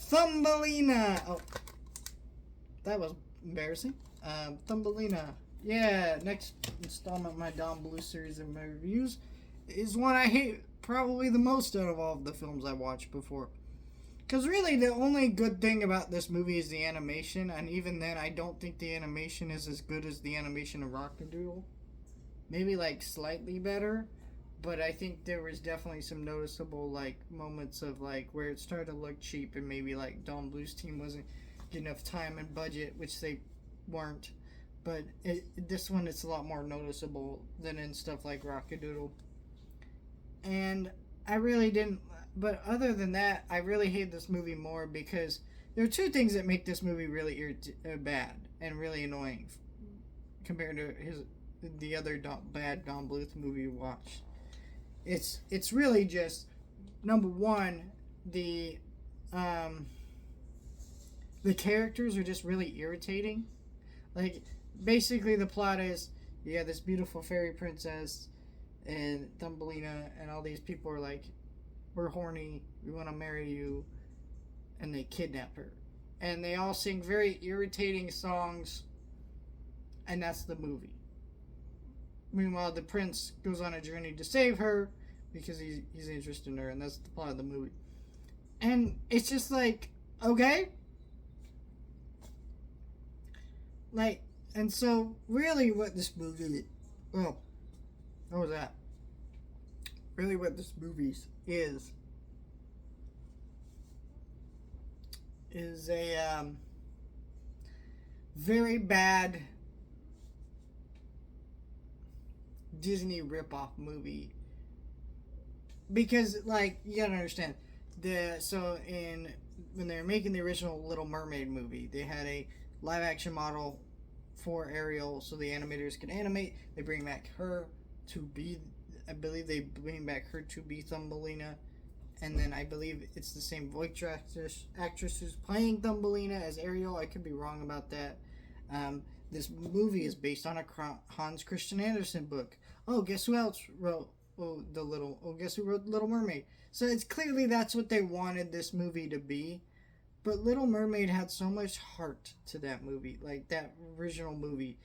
Thumbelina. Oh, that was embarrassing. Thumbelina. Yeah, next installment of my Don Blue series of my reviews is one I hate probably the most out of all of the films I watched before. Because really, the only good thing about this movie is the animation, and even then, I don't think the animation is as good as the animation of Rockadoodle. Maybe like slightly better, but I think there was definitely some noticeable like moments of like where it started to look cheap, and maybe like Don Blue's team wasn't getting enough time and budget, which they weren't. But this one, it's a lot more noticeable than in stuff like Rockadoodle. And I really didn't. But other than that, I really hate this movie more because there are two things that make this movie really bad and really annoying compared to the other bad Don Bluth movie you watched. It's really just number one, the characters are just really irritating. Like basically the plot is this beautiful fairy princess and Thumbelina and all these people are like, we're horny, we want to marry you, and they kidnap her. And they all sing very irritating songs, and that's the movie. Meanwhile, the prince goes on a journey to save her because he's interested in her, and that's the plot of the movie. And it's just like, okay? Like, and so really what this movie, well, what was that? Really what this movie is a very bad Disney ripoff movie. Because, like, you gotta understand, when they were making the original Little Mermaid movie, they had a live action model for Ariel so the animators could animate. They bring back her to be, I believe they bring back her to be Thumbelina, and then I believe it's the same voice actress who's playing Thumbelina as Ariel. I could be wrong about that. This movie is based on a Hans Christian Andersen book. Oh, guess who else wrote guess who wrote Little Mermaid? So it's clearly that's what they wanted this movie to be. But Little Mermaid had so much heart to that movie, like that original movie,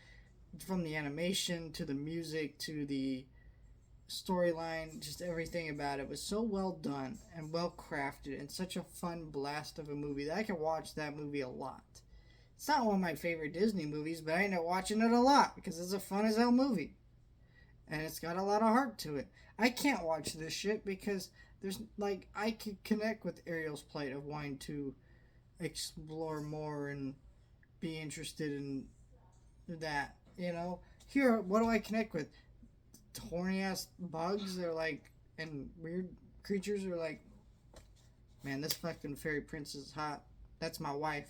from the animation to the music to the storyline, just everything about it was so well done and well crafted and such a fun blast of a movie that I could watch that movie a lot. It's not one of my favorite Disney movies, but I end up watching it a lot because it's a fun as hell movie. And it's got a lot of heart to it. I can't watch this shit because I could connect with Ariel's plight of wanting to explore more and be interested in that, Here, what do I connect with? Horny ass bugs are like, and weird creatures are like, man, this fucking fairy prince is hot. That's my wife.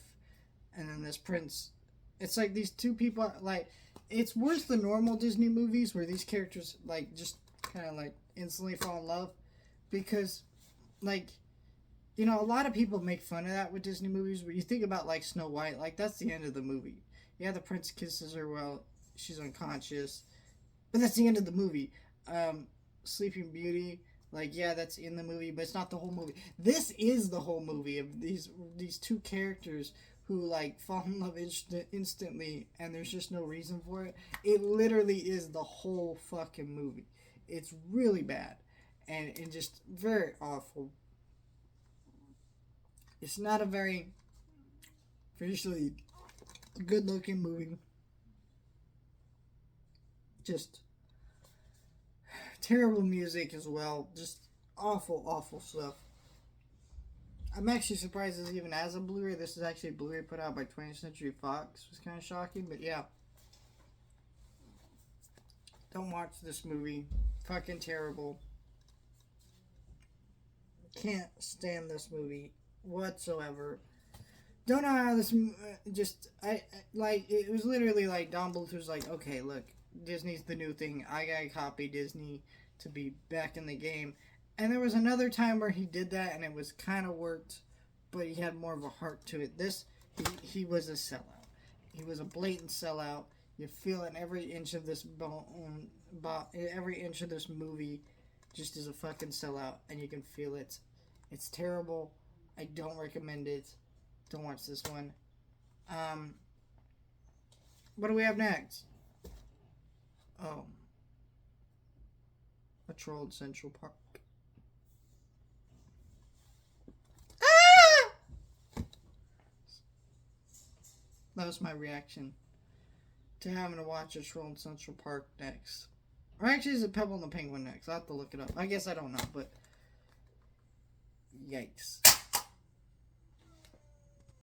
And then this prince, it's like these two people, like, it's worse than normal Disney movies where these characters, like, just kind of, like, instantly fall in love. Because, like, a lot of people make fun of that with Disney movies, but you think about, like, Snow White, like, that's the end of the movie. Yeah, the prince kisses her while she's unconscious. But that's the end of the movie. Sleeping Beauty, like, yeah, that's in the movie, but it's not the whole movie. This is the whole movie of these two characters who, like, fall in love instantly, and there's just no reason for it. It literally is the whole fucking movie. It's really bad, and just very awful. It's not a very visually good-looking movie. Just terrible music as well. Just awful, awful stuff. I'm actually surprised this even has a Blu-ray. This is actually a Blu-ray put out by 20th Century Fox. It was kind of shocking, but yeah. Don't watch this movie. Fucking terrible. Can't stand this movie whatsoever. Don't know how this it was literally like Don Bluth was like, okay, look, Disney's the new thing. I gotta copy Disney to be back in the game. And there was another time where he did that and it was kind of worked, but he had more of a heart to it. He was a sellout. He was a blatant sellout. You feel in every inch of this every inch of this movie just is a fucking sellout, and you can feel it. It's terrible. I don't recommend it. Don't watch this one. What do we have next? Oh. A troll at Central Park. Ah! That was my reaction to having to watch a troll in Central Park next. Or actually, is it Pebble and the Penguin next? I'll have to look it up. I guess I don't know, but yikes.